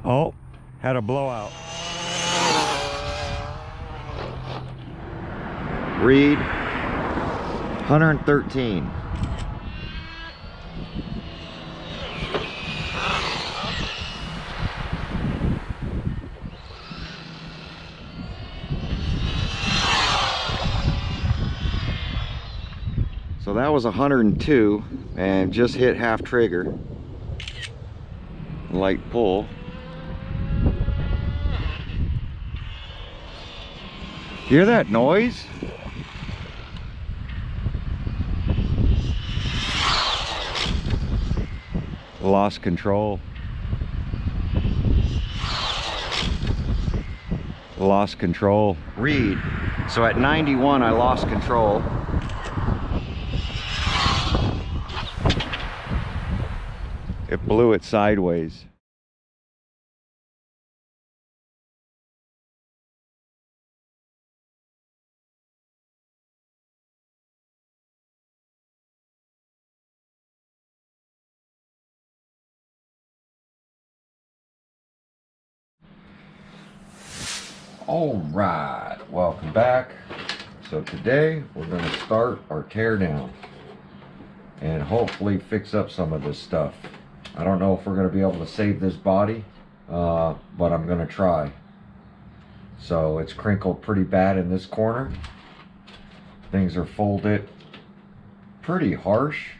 Oh, had a blowout. Read 113. So that was 102 and just hit half trigger. Light pull. Hear that noise? Lost control. Lost control. Read. So at 91 I lost control. It blew it sideways. All right, welcome back. So today we're going to start our tear down and hopefully fix up some of this stuff. I don't know if we're going to be able to save this body, but I'm going to try. So it's crinkled pretty bad in this corner. Things are folded pretty harsh,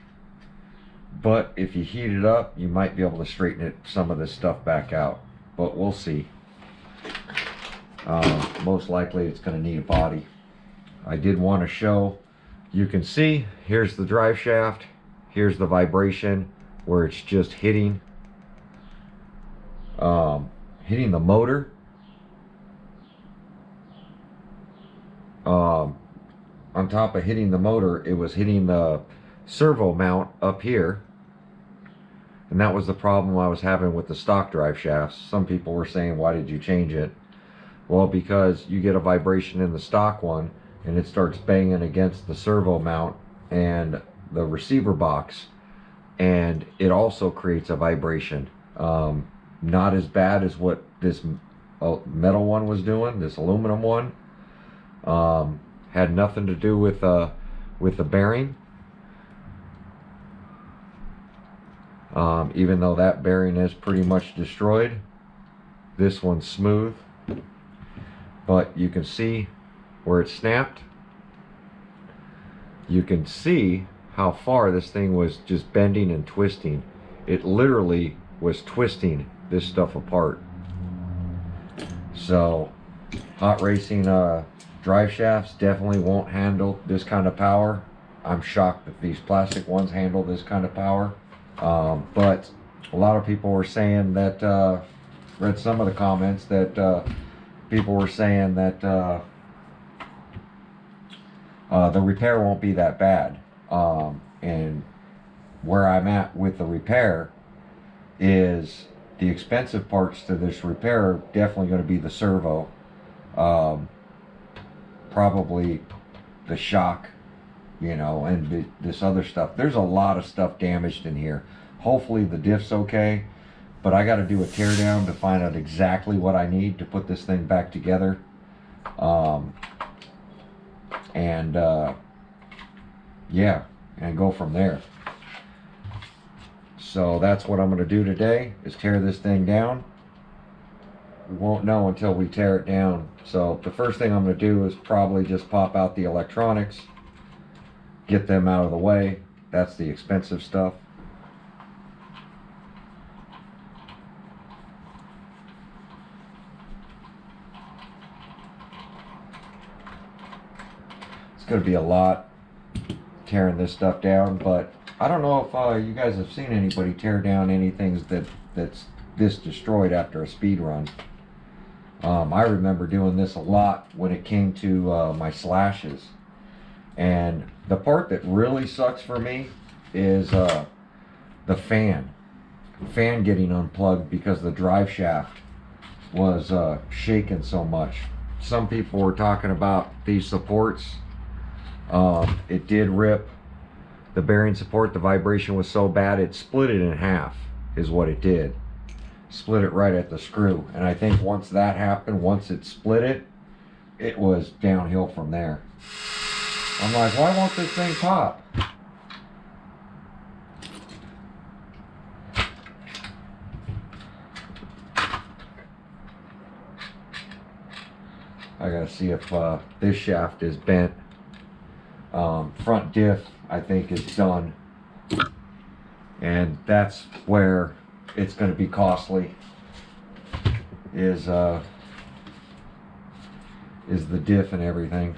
but if you heat it up, you might be able to straighten it, some of this stuff back out, but we'll see. Most likely it's going to need a body. I did want to show, you can see, here's the drive shaft, here's the vibration where it's just hitting the motor. On top of hitting the motor, it was hitting the servo mount up here, and that was the problem I was having with the stock drive shafts. Some people were saying, why did you change it? Well, because you get a vibration in the stock one and it starts banging against the servo mount and the receiver box, and it also creates a vibration. Not as bad as what this metal one was doing, this aluminum one. Had nothing to do with the bearing. Even though that bearing is pretty much destroyed, this one's smooth. But you can see where it snapped. You can see how far this thing was just bending and twisting. It literally was twisting this stuff apart. So hot racing drive shafts definitely won't handle this kind of power. I'm shocked that these plastic ones handle this kind of power. But a lot of people were saying that, read some of the comments that people were saying that the repair won't be that bad. And where I'm at with the repair is the expensive parts to this repair are definitely going to be the servo, probably the shock, you know, and this other stuff. There's a lot of stuff damaged in here. Hopefully the diff's okay. But I got to do a tear down to find out exactly what I need to put this thing back together. Yeah, and go from there. So that's what I'm going to do today, is tear this thing down. We won't know until we tear it down. So the first thing I'm going to do is probably just pop out the electronics, get them out of the way. That's the expensive stuff. Going to be a lot tearing this stuff down, but I don't know if you guys have seen anybody tear down anything that's this destroyed after a speed run. I remember doing this a lot when it came to my slashes, and the part that really sucks for me is the fan getting unplugged because the drive shaft was shaking so much. Some people were talking about these supports. It did rip the bearing support. The vibration was so bad it split it in half is what it did. split it right at the screw. And I think once that happened, once it split it, it was downhill from there. I'm like, why won't this thing pop? I gotta see if this shaft is bent. Front diff, I think, is done. And that's where it's gonna be costly. Is the diff and everything.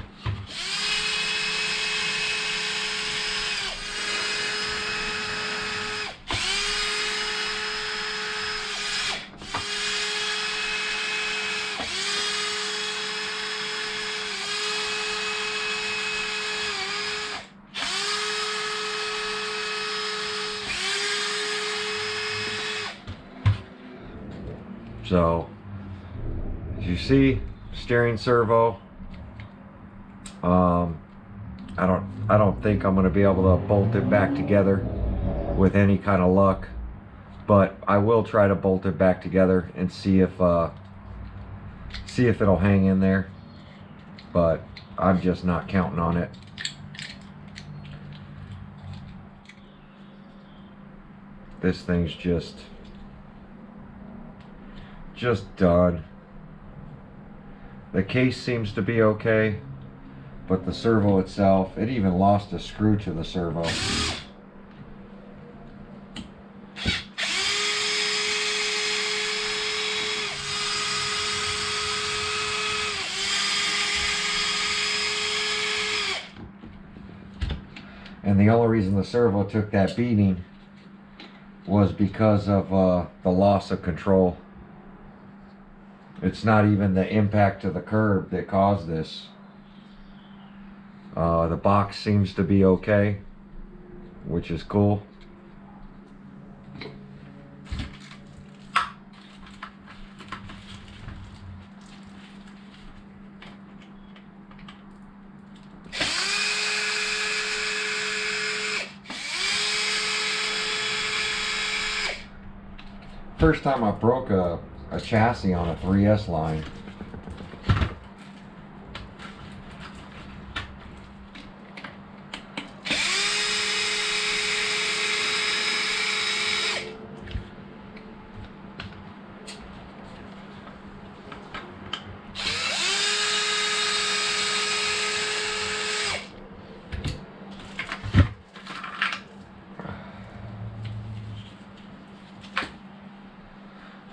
So, as you see, steering servo. I don't think I'm going to be able to bolt it back together with any kind of luck, but I will try to bolt it back together and see if it'll hang in there. But I'm just not counting on it. This thing's just done. The case seems to be okay, but the servo itself, it even lost a screw to the servo. And the only reason the servo took that beating was because of the loss of control. It's not even the impact to the curb that caused this. The box seems to be okay, which is cool. First time I broke a chassis on a 3S line.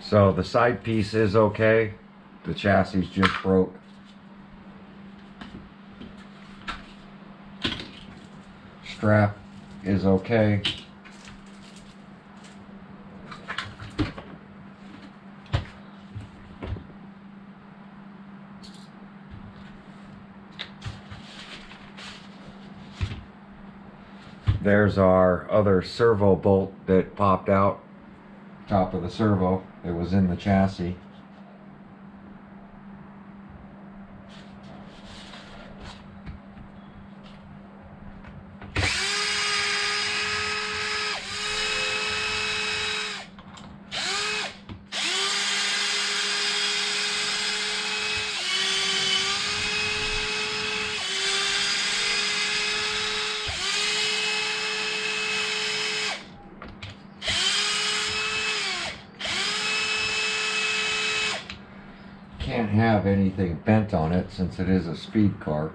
So the side piece is okay. The chassis just broke. Strap is okay. There's our other servo bolt that popped out. Top of the servo. It was in the chassis. Can't have anything bent on it since it is a speed car.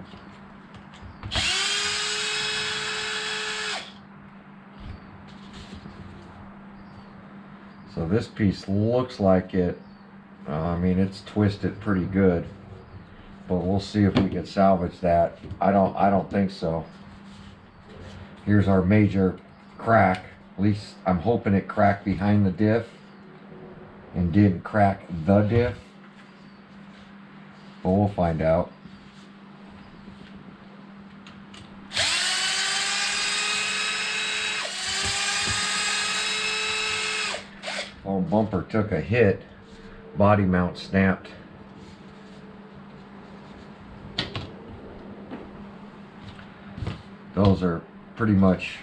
So this piece looks like it, I mean, it's twisted pretty good, but we'll see if we can salvage that. I don't think so. Here's our major crack. At least I'm hoping it cracked behind the diff and didn't crack the diff. But we'll find out. Oh, bumper took a hit. Body mount snapped. Those are pretty much,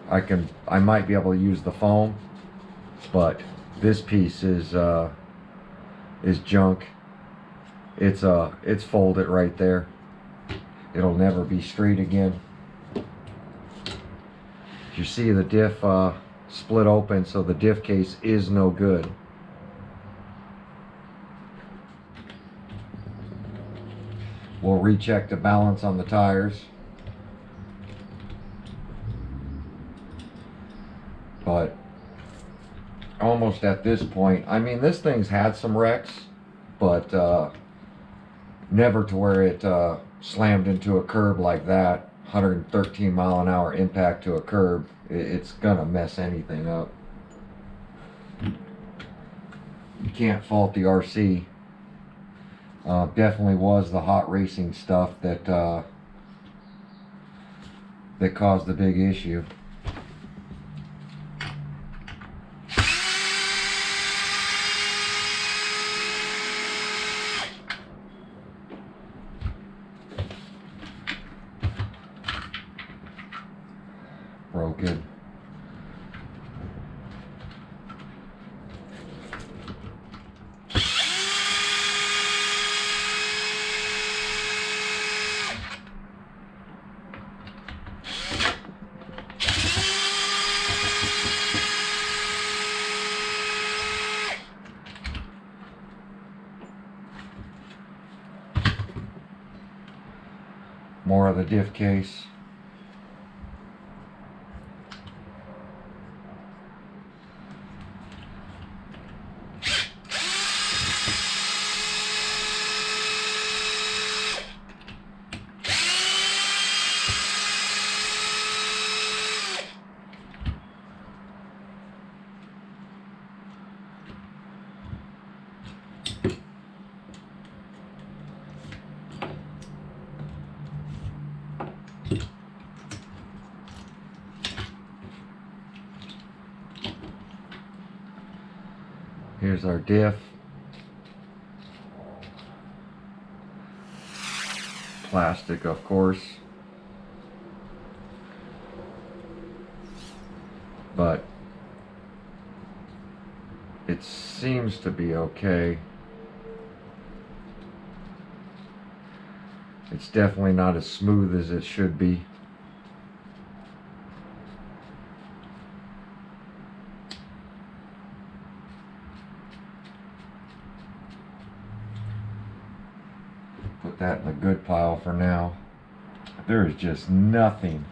I might be able to use the foam, but This piece is junk. It's folded right there. It'll never be straight again. You see the diff split open, so the diff case is no good. We'll recheck the balance on the tires. But almost at this point, I mean, this thing's had some wrecks, but never to where it slammed into a curb like that. 113 mile an hour impact to a curb. It's gonna mess anything up. You can't fault the RC. Definitely was the hot racing stuff that that caused the big issue. Broken. More of the diff case. Here's our diff. Plastic, of course. But it seems to be okay. It's definitely not as smooth as it should be. Put that in the good pile for now. There is just nothing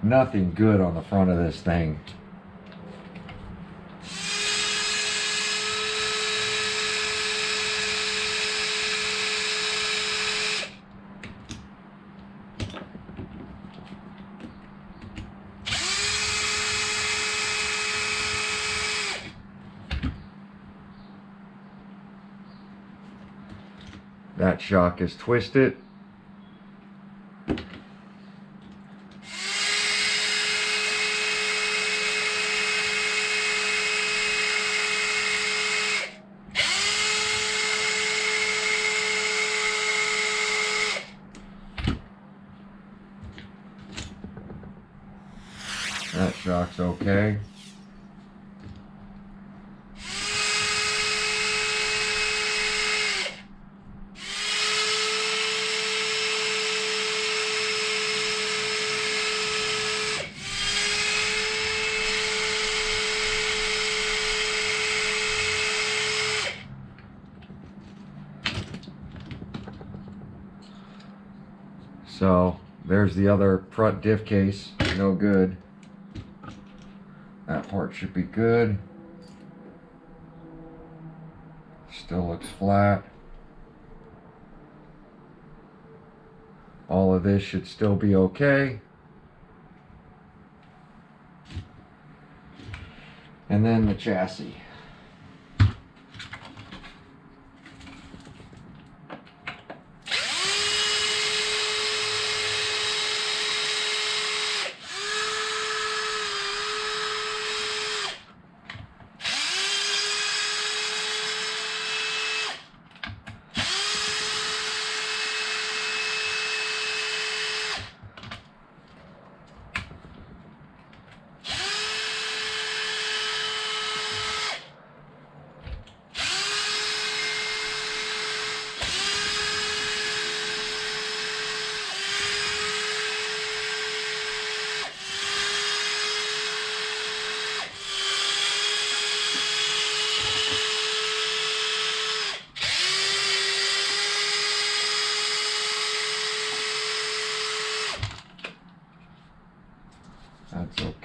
good on the front of this thing. That shock is twisted. That shock's okay. So there's the other front diff case, no good. That part should be good. Still looks flat. All of this should still be okay. And then the chassis.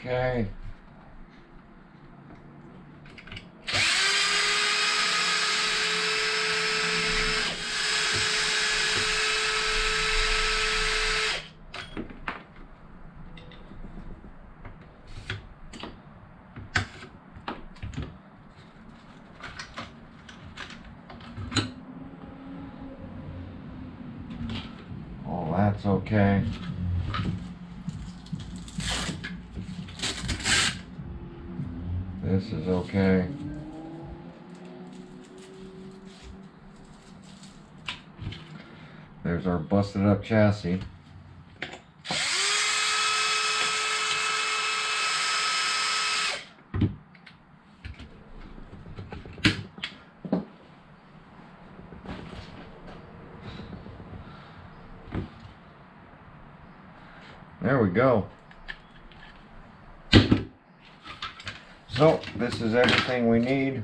Okay. Oh, that's okay. This is okay. There's our busted up chassis. There we go. So, this is everything we need.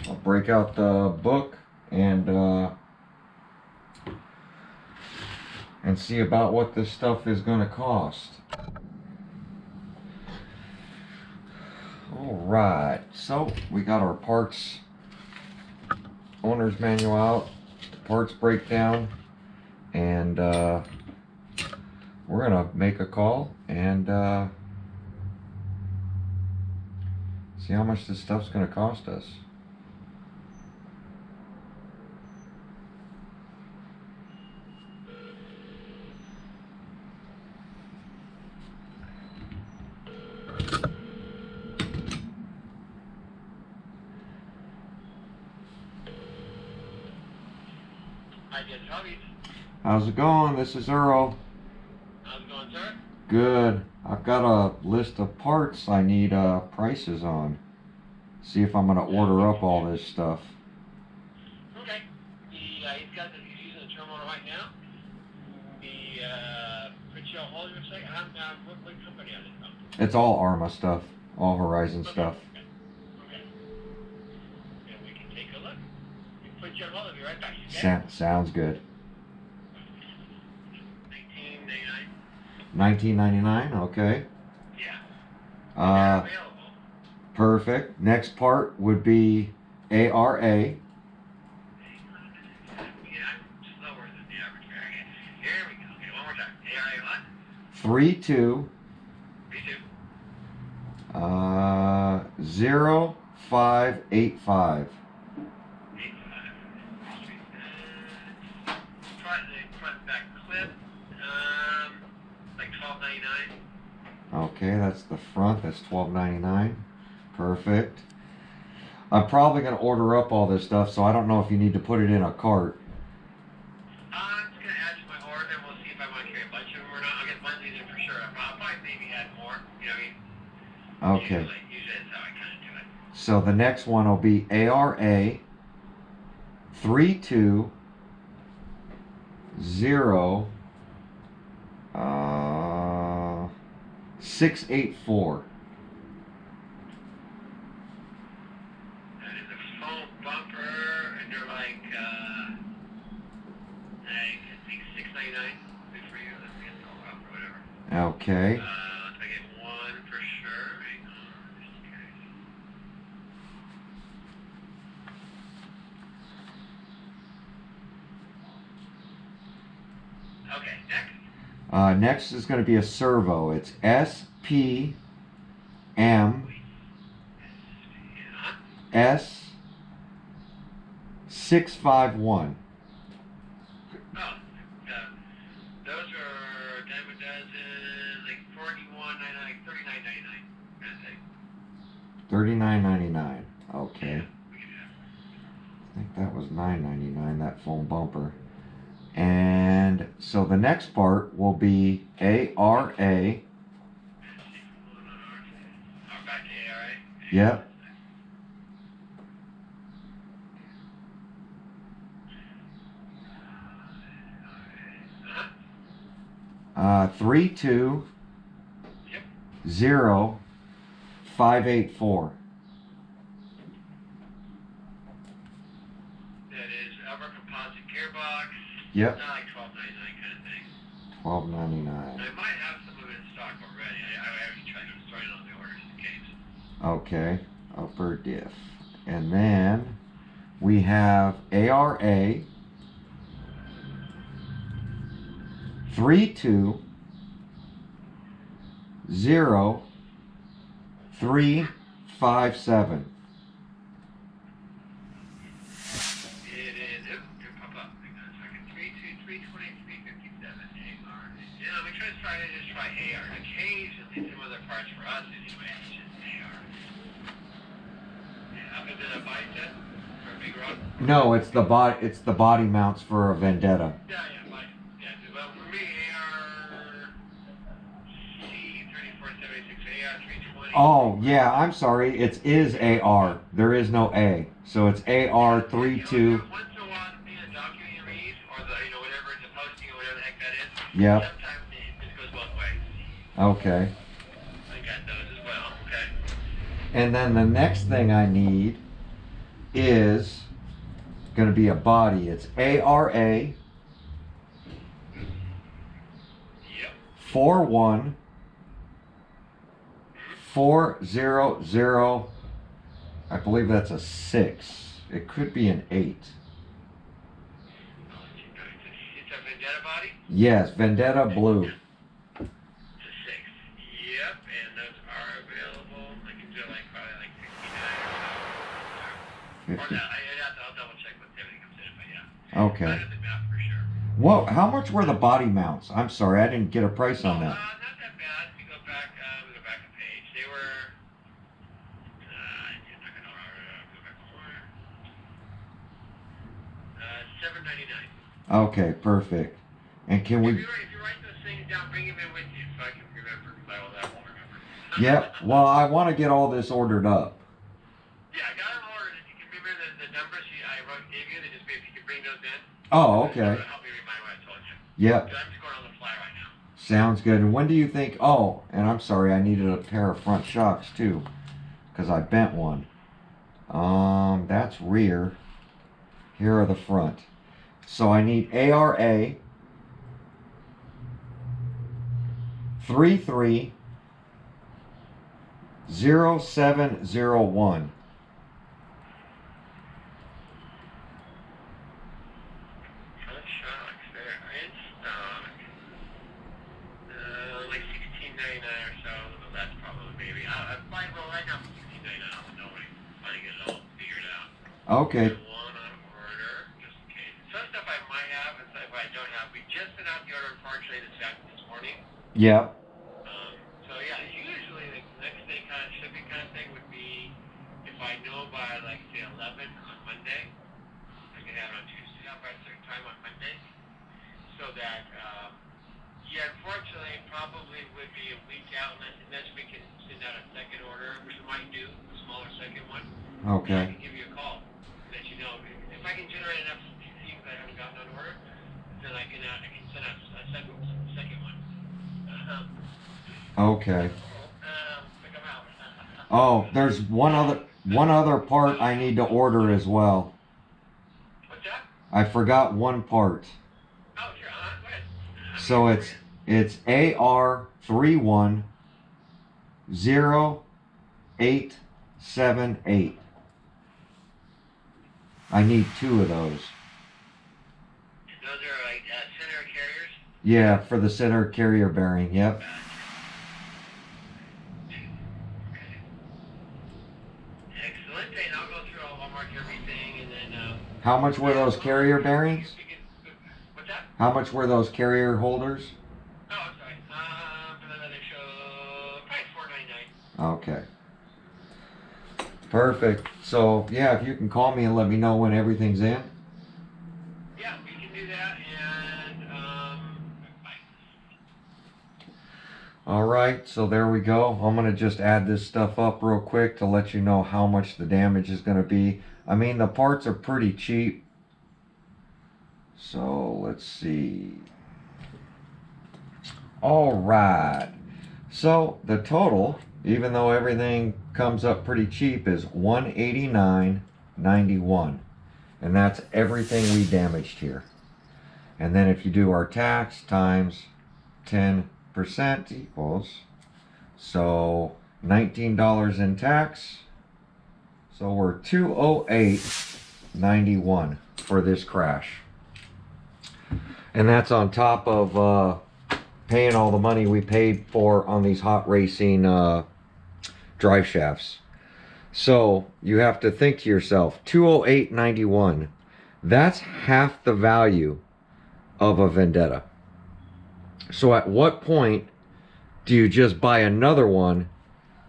I'll break out the book and see about what this stuff is going to cost. Alright, so we got our parts owner's manual out, parts breakdown, and we're gonna make a call and see how much this stuff's gonna cost us. How's it going? This is Earl. How's it going, sir? Good. I've got a list of parts I need prices on. See if I'm gonna order up all this stuff. Okay. He's got he's using the terminal right now. Could you hold him a second? What company are they from? It's all Arrma stuff, all Horizon stuff. Okay. And we can take a look. We can put you on hold. I'll be right back. Okay? Sounds good. 1999. $19.99, okay. Yeah. They're available. Perfect. Next part would be ARA. Yeah, I'm slower than the average guy. Here we go. Okay, one more time. ARA what? 32 0585. Front back clip, like $12.99. Okay, that's the front. That's $12.99. Perfect. I'm probably going to order up all this stuff, so I don't know if you need to put it in a cart. I'm just going to add to my order, and we'll see if I want to carry a bunch of them or not. I'll get one of these in for sure. I'll probably maybe add more. You know what I mean? Okay. Usually that's how I kind of do it. So the next one will be ARA 320 684. That is a foam bumper, and they're like, I think $6.99. Good for you. Let's get all up or whatever. Okay. I get one for sure. Hang on. Just in case. Okay, next. Next is going to be a servo. It's SPM S651. Oh, those are dime a dozen, like $41.99, like $39.99. Kind of thing. $39.99. Okay. Yeah, we can do I think that was $9.99, that foam bumper. And so the next part will be ARA. that. Back to ARA. Yep. 320 Yep. 584. That is Arrma composite gearbox. Yep. It's not like $12.99. $12.99. I might have some of it in stock already. I actually tried to start on the orders in case. Okay, upper diff. And then we have ARA 320-357. It is. Oop, here pop up. Hang on a second. 3232357 AR. Yeah, let me try to just try AR. Occasionally, some other parts for us anyway. It's just AR. Yeah, up into the bicep for a big rod. No, it's the body mounts for a Vendetta. Yeah, but yeah. Well, for me, AR C3476 AR 320. Oh, yeah, I'm sorry. It is AR. There is no A. So it's AR 32. Once in a while, the document you read, or the whatever the posting or whatever the heck that is. Yep. Sometimes it just goes both ways. Okay. I got those as well. Okay. And then the next thing I need is going to be a body. It's ARA Yep. 41400. I believe that's a 6. It could be an 8. It's a Vendetta body. Yes, Vendetta blue. It's a 6. Yep, and those are available. I can do like probably like 69 or so. Or that, I'll double check with everything comes in, but yeah. Okay. Better than that for sure. Whoa, how much were the body mounts? I'm sorry, I didn't get a price on that. Not that bad. If you go back, we go back a page. They were. $7.99. Okay, perfect. And can we... If you write those things down, bring them in with you so I can remember, because I won't remember. Yep, well, I want to get all this ordered up. Yeah, I got them ordered. If you can remember the numbers gave you, then just if you can bring those in. Oh, okay. That'll help me remind what I told you. Yep. Because I'm just going on the fly right now. Sounds good. And when do you think... Oh, and I'm sorry, I needed a pair of front shocks too, because I bent one. That's rear. Here are the front. So I need ARA 330701. Front shocks, they're in stock. Like $16.99 or so. That's probably maybe. Well, right now for $16.99, I'm nobody finding it all figured out. Okay. One on order, just in case. Some stuff I might have, and stuff I don't have. We just sent out the order partially this morning. Yep. So yeah, usually the next day kind of shipping kind of thing would be if I know by like say 11 on Monday, I can have it on Tuesday, not by a certain time on Monday, so that yeah, unfortunately, it probably would be a week out unless we can send out a second order, which we might do, a smaller second one. Okay. I can give you a call, let you know if I can generate enough CCs that I haven't gotten on order, then I can send out a second one. Okay. Pick them out. Oh, there's one other part I need to order as well. What's that? I forgot one part. Oh, sure. Go ahead. So it's AR 310-878. I need 2 of those. Those are like center carriers? Yeah, for the center carrier bearing, yep. Excellent. And I'll go through, I'll mark everything, and then... How much were those carrier bearings? What's that? How much were those carrier holders? Oh, I'm sorry. For the other show, probably $4.99. Okay. Perfect. So, yeah, if you can call me and let me know when everything's in. Yeah, we can do that, and, bye. All right, so there we go. I'm going to just add this stuff up real quick to let you know how much the damage is going to be. I mean, the parts are pretty cheap. So, let's see. All right. So, the total, even though everything comes up pretty cheap, is $189.91. And that's everything we damaged here. And then if you do our tax times 10% equals, so $19 in tax. So we're $208.91 for this crash. And that's on top of paying all the money we paid for on these hot racing drive shafts. So you have to think to yourself, $208.91, that's half the value of a Vendetta. So at what point do you just buy another one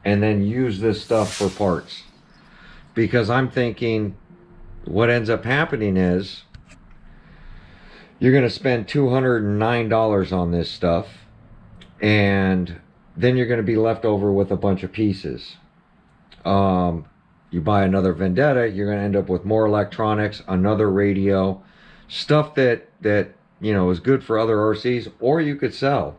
and then use this stuff for parts? Because I'm thinking what ends up happening is you're going to spend $209 on this stuff, and then you're going to be left over with a bunch of pieces. You buy another Vendetta, you're going to end up with more electronics, another radio, stuff that you know is good for other RCs, or you could sell.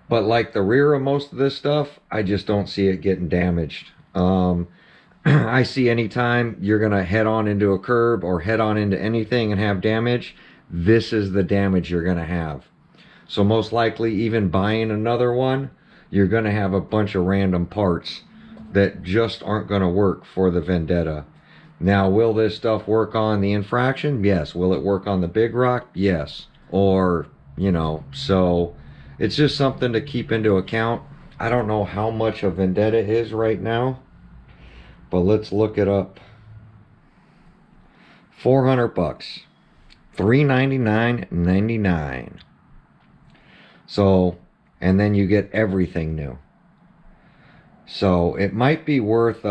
But like the rear of most of this stuff, I just don't see it getting damaged. I see anytime you're going to head on into a curb or head on into anything and have damage, this is the damage you're going to have. So most likely, even buying another one, you're going to have a bunch of random parts that just aren't going to work for the Vendetta. Now, will this stuff work on the infraction? Yes. Will it work on the big rock? Yes. Or, you know, so it's just something to keep into account. I don't know how much a Vendetta is right now, but let's look it up. 400 bucks. $399.99. So, and then you get everything new. So it might be worth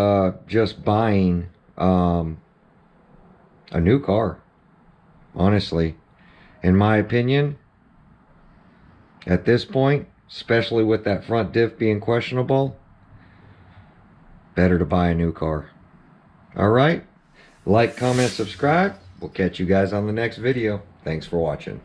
just buying a new car. Honestly, in my opinion, at this point, especially with that front diff being questionable, better to buy a new car. All right, like, comment, subscribe. We'll catch you guys on the next video. Thanks for watching.